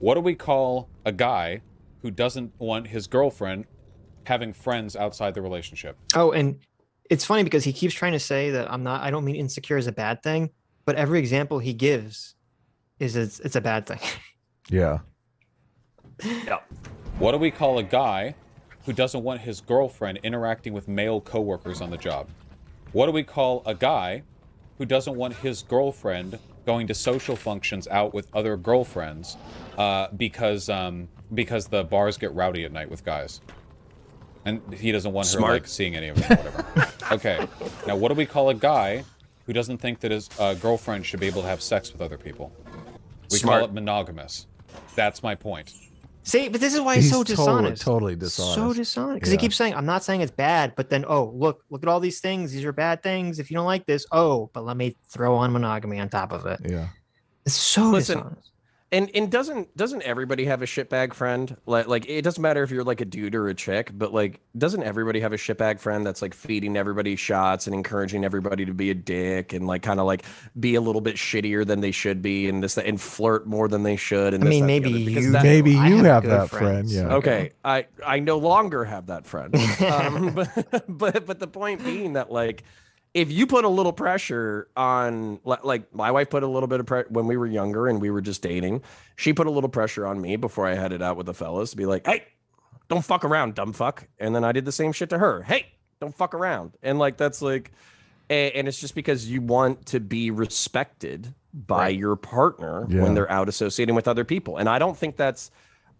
What do we call a guy who doesn't want his girlfriend having friends outside the relationship? Oh, and it's funny because he keeps trying to say that I don't mean insecure is a bad thing, but every example he gives is it's a bad thing. Yeah. Yeah. What do we call a guy who doesn't want his girlfriend interacting with male coworkers on the job? What do we call a guy who doesn't want his girlfriend going to social functions out with other girlfriends because the bars get rowdy at night with guys? And he doesn't want her like seeing any of them or whatever. Okay. Now, what do we call a guy who doesn't think that his girlfriend should be able to have sex with other people? We call it monogamous. That's my point. See, but this is why he's so dishonest. Totally dishonest. So dishonest. Because he keeps saying, I'm not saying it's bad, but then, oh, look at all these things. These are bad things. If you don't like this, but let me throw on monogamy on top of it. Yeah. It's so dishonest. And doesn't everybody have a shitbag friend? Like it doesn't matter if you're like a dude or a chick, but like doesn't everybody have a shitbag friend that's like feeding everybody shots and encouraging everybody to be a dick and like kind of like be a little bit shittier than they should be and and flirt more than they should? And maybe you have that friend. Yeah. Okay. I no longer have that friend. But the point being that like, if you put a little pressure on, like my wife put a little bit of pressure when we were younger and we were just dating, she put a little pressure on me before I headed out with the fellas to be like, hey, don't fuck around, dumb fuck. And then I did the same shit to her. Hey, don't fuck around. And like, that's like, and it's just because you want to be respected by your partner when they're out associating with other people. And I don't think that's,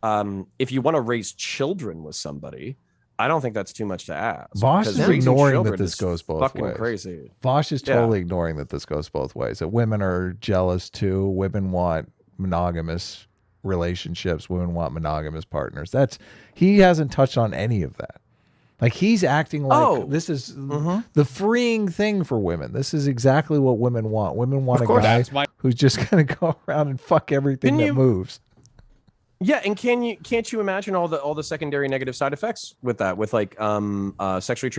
if you want to raise children with somebody, I don't think that's too much to ask. Vaush is ignoring that this goes both ways. Crazy. Vaush is totally ignoring that this goes both ways. That women are jealous too. Women want monogamous relationships. Women want monogamous partners. He hasn't touched on any of that. Like he's acting like this is the freeing thing for women. This is exactly what women want. Women want a guy who's just going to go around and fuck everything that moves. Yeah, and can't you imagine all the secondary negative side effects with that, with like bringing sexually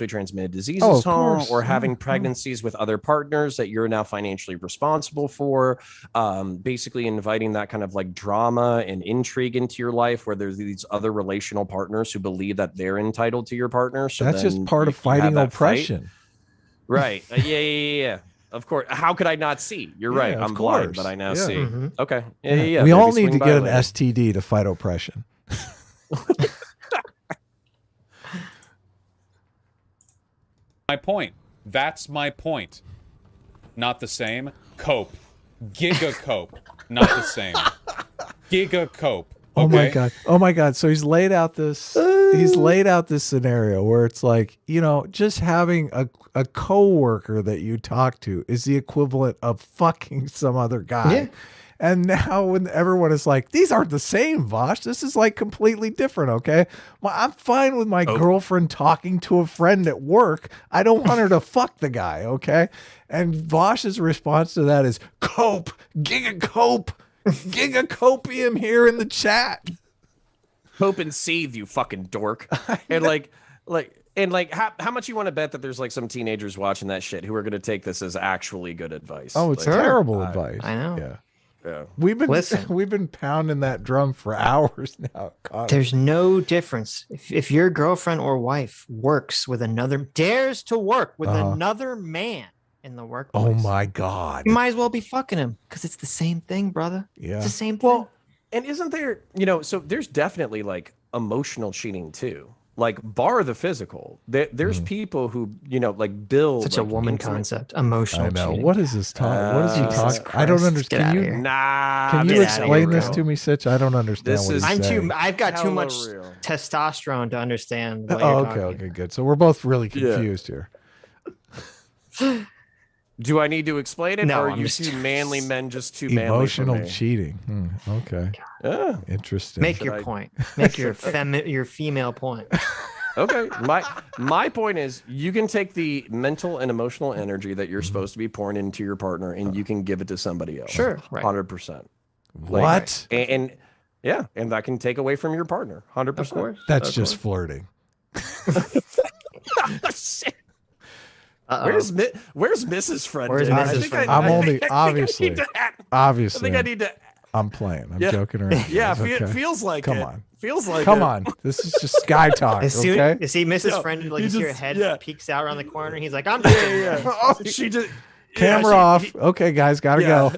transmitted diseases home, or having pregnancies with other partners that you're now financially responsible for, basically inviting that kind of like drama and intrigue into your life where there's these other relational partners who believe that they're entitled to your partner. So that's just part of fighting oppression. Right. Yeah. Of course. How could I not see? You're right. I'm blind, but I now see. Okay. Yeah. We all need to get an STD to fight oppression. My point. That's my point. Not the same. Cope. Giga cope. Not the same. Giga cope. Okay? Oh my god. So he's laid out this scenario where it's like, just having a coworker that you talk to is the equivalent of fucking some other guy. Yeah. And now when everyone is like, these aren't the same, Vaush. This is like completely different, okay? Well, I'm fine with my girlfriend talking to a friend at work. I don't want her to fuck the guy, okay? And Vaush's response to that is cope, giga cope. Gigacopium here in the chat. Hope and seethe, you fucking dork. And how much you want to bet that there's like some teenagers watching that shit who are going to take this as actually good advice? Oh, it's terrible advice. I know. Yeah. We've been pounding that drum for hours now. God. There's no difference. If your girlfriend or wife dares to work with another man in the workplace. Oh my god. You might as well be fucking him because it's the same thing, brother. Yeah. It's the same thing. Well, and isn't there, so there's definitely like emotional cheating too. Like bar the physical. There's people who, like build such a woman concept. Emotional cheating. What is this talk? What is he talking? I don't understand. Can you explain this to me, Sitch? I don't understand what he's saying. I've got too much testosterone to understand what you're talking. Okay, good. So we're both really confused here. Do I need to explain it, or are you two manly men just too manly? Emotional cheating. Okay. Interesting. Make your point. Make your female point. Okay. My point is, you can take the mental and emotional energy that you're supposed to be pouring into your partner, and you can give it to somebody else. Sure. Right. 100%. What? And that can take away from your partner. 100%. Of course. That's just flirting. Shit. Where's Mrs. Friend? Where's Mrs. Friend? I'm only obviously. I think I need to I'm playing. I'm joking around. Yeah, guys, okay? feels like Come it. on. Feels like Come it. on. This is just guy talk, You see, okay? you see Mrs. No, Friend, like he you see her just- head peeks out around the corner. And he's like, I'm Yeah. Oh, she just Camera off. Okay, guys, gotta go.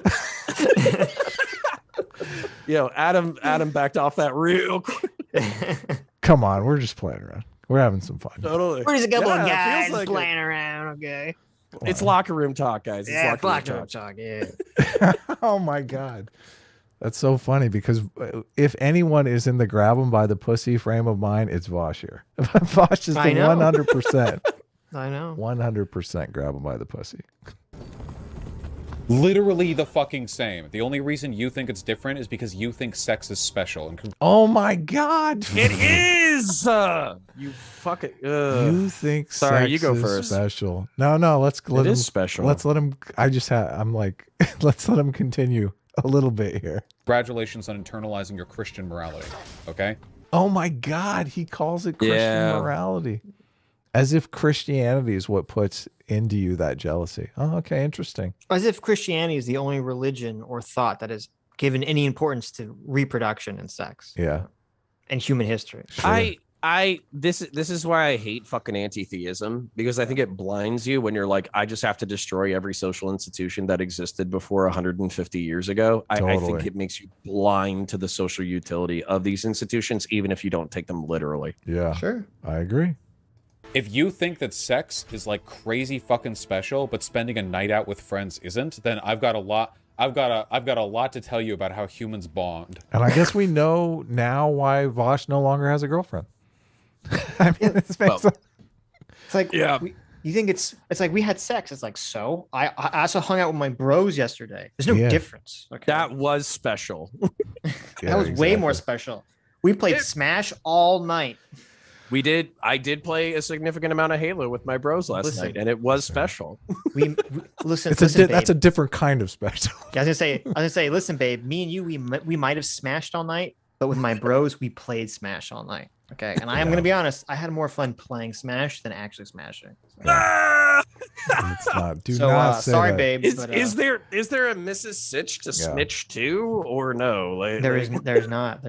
Adam backed off that real quick. Come on, we're just playing around. We're having some fun. Totally. We're just a couple of it guys feels like playing around, okay? It's locker room talk, guys. It's Locker room talk, yeah. Oh my god. That's so funny because if anyone is in the grab him by the pussy frame of mind, it's Vaush here. Vaush is the I know. 100%. I know. 100% grab him by the pussy. Literally the fucking same. The only reason you think it's different is because you think sex is special. And Oh my god. It is. You fucking. You think Sorry, sex you go is first. special. No, let's let It him is special. Let's let him I'm like let's let him continue a little bit here. congratulations on internalizing your Christian morality. Okay? Oh my god, he calls it Christian Yeah. morality. As if Christianity is what puts into you that jealousy. Oh, okay, interesting. As if Christianity is the only religion or thought that has given any importance to reproduction and sex. Yeah. And human history. Sure. This is why I hate fucking anti-theism, because I think it blinds you when you're like, I just have to destroy every social institution that existed before 150 years ago. I think Totally. it makes you blind to the social utility of these institutions, even if you don't take them literally. Yeah. Sure. I agree. If you think that sex is like crazy fucking special, but spending a night out with friends isn't, then I've got a lot to tell you about how humans bond. And I guess we know now why Vaush no longer has a girlfriend. I mean, this makes Well, It's like, Yeah. you think it's like we had sex. It's like, so I also hung out with my bros yesterday. There's no Yeah. difference. Okay. That was special. That was way more special. We played Smash all night. I did play a significant amount of Halo with my bros last Listen. night, and it was special. We listen. It's listen, that's a babe. different kind of special. I was gonna say, listen, babe. Me and you, we might have smashed all night, but with my bros, we played Smash all night. Okay, and I am gonna be honest. I had more fun playing Smash than actually smashing. So, It's not. Do so, not say sorry, that. babe. Is but, is there a Mrs. Sitch to snitch to, or no? Like, there's not.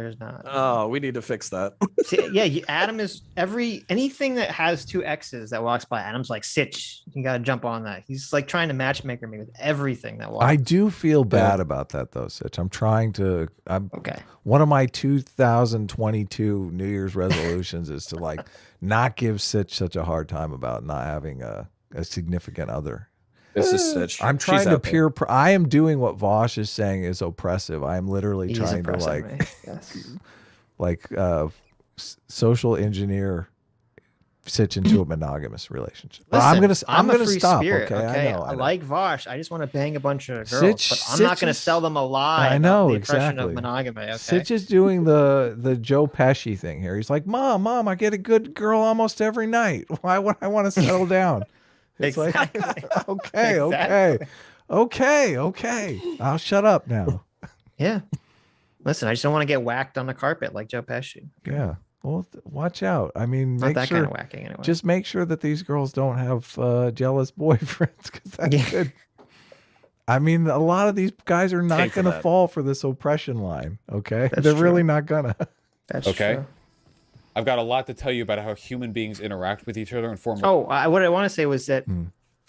Oh, we need to fix that. See, yeah, Adam is anything that has two X's that walks by. Adam's like, Sitch, you gotta jump on that. He's like trying to matchmaker me with everything that walks. I do feel bad about that though, Sitch. I'm Okay. one of my 2022 New Year's resolutions is to like not give Sitch such a hard time about not having a significant other. Mrs. Sitch. I'm trying She's to out there. I am doing what Vaush is saying is oppressive. I am literally He's trying to impressing me. Yes. social engineer Sitch into a monogamous relationship. Listen, I'm a gonna free stop. spirit, Okay, I know. I like Vaush. I just want to bang a bunch of girls, Sitch- but I'm not Sitch going to is- sell them a lie. I know, about the oppression exactly. of monogamy. Okay. Sitch is doing the Joe Pesci thing here. He's like, Mom, I get a good girl almost every night. Why would I want to settle down? It's Exactly. like, okay. I'll shut up now. Yeah. Listen, I just don't want to get whacked on the carpet like Joe Pesci. Yeah. Well, watch out. I mean, Not make that sure, kind of whacking anyway. just make sure that these girls don't have jealous boyfriends because that's Yeah. good. I mean, a lot of these guys are not Pay for going to that. fall for this oppression line. Okay. That's They're really true. not gonna. That's Okay. true. I've got a lot to tell you about how human beings interact with each other and form. Oh, what I want to say was that Hmm.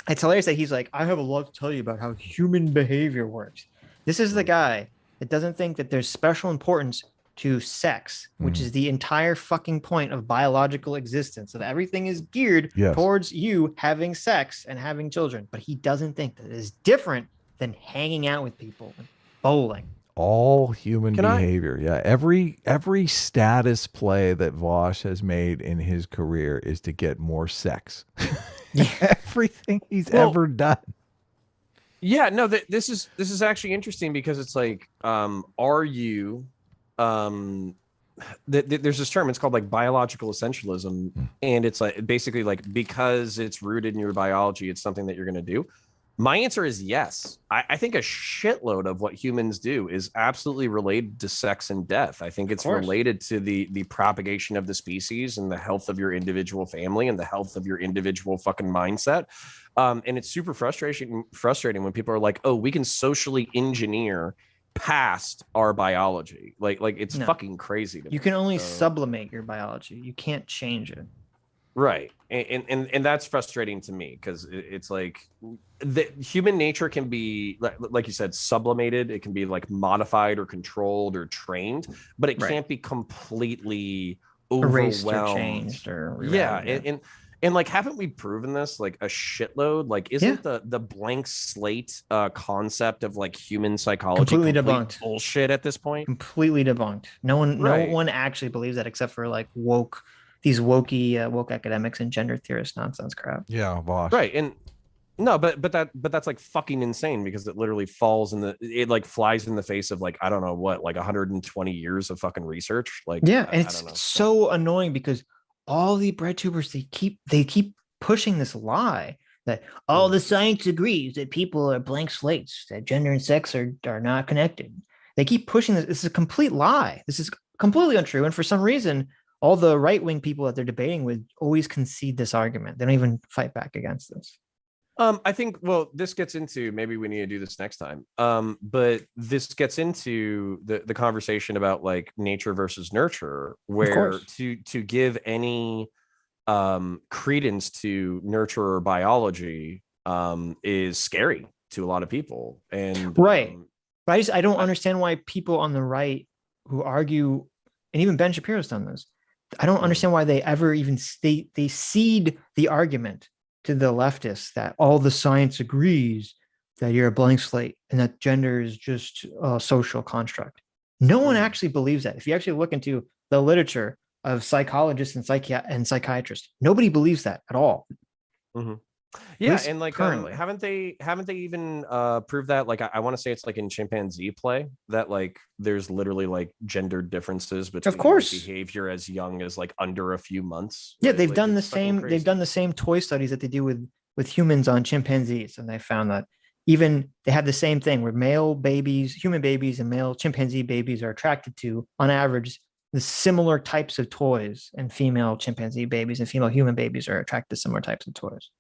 it's hilarious that he's like, I have a lot to tell you about how human behavior works. This is the guy that doesn't think that there's special importance to sex, which is the entire fucking point of biological existence. That everything is geared Yes. towards you having sex and having children. But he doesn't think that it is different than hanging out with people and bowling. All human Can I- behavior. Yeah. Every status play that Vaush has made in his career is to get more sex. Everything he's ever done. Yeah, no, this is actually interesting because it's like, are you, there's this term, it's called like biological essentialism, and it's like basically like because it's rooted in your biology, it's something that you're going to do. My answer is yes. I think a shitload of what humans do is absolutely related to sex and death. I think it's course. related to the propagation of the species and the health of your individual family and the health of your individual fucking mindset. And it's super frustrating when people are like, oh, we can socially engineer past our biology. Like it's No. fucking crazy to You me. can only So- sublimate your biology. You can't change it. Right. And that's frustrating to me because it's like the human nature can be like you said, sublimated. It can be like modified or controlled or trained, but it Right. can't be completely Erased or overwhelmed. changed or Yeah. rerouted, And like, haven't we proven this like a shitload? Like, isn't the blank slate concept of like human psychology Completely complete debunked. bullshit at this point? Completely debunked. No Right. one actually believes that except for like woke academics and gender theorist nonsense crap. Yeah, Vaush. Right. And no, but that's like fucking insane because it literally it like flies in the face of like, I don't know what, like 120 years of fucking research. Like, Yeah, and I it's don't know. so annoying because all the bread tubers they keep pushing this lie that all the science agrees that people are blank slates, that gender and sex are not connected. They keep pushing this. This is a complete lie. This is completely untrue. And for some reason, all the right-wing people that they're debating with always concede this argument. They don't even fight back against this. I think, well, this gets into, maybe we need to do this next time. But this gets into the conversation about like nature versus nurture, where to give any credence to nurture or biology is scary to a lot of people. And right. But I don't understand why people on the right who argue, and even Ben Shapiro's done this, I don't understand why they ever even they cede the argument to the leftists that all the science agrees that you're a blank slate and that gender is just a social construct. No one actually believes that. If you actually look into the literature of psychologists and psychiatrists, nobody believes that at all. Mm-hmm. Yeah, least and like currently. haven't they even proved that? Like I want to say it's like in chimpanzee play that like there's literally like gender differences between course. behavior as young as like under a few months. Yeah, Right? they've Like, done the it's fucking same. crazy. They've done the same toy studies that they do with humans on chimpanzees, and they found that even they have the same thing where male babies, human babies, and male chimpanzee babies are attracted to, on average, the similar types of toys, and female chimpanzee babies and female human babies are attracted to similar types of toys.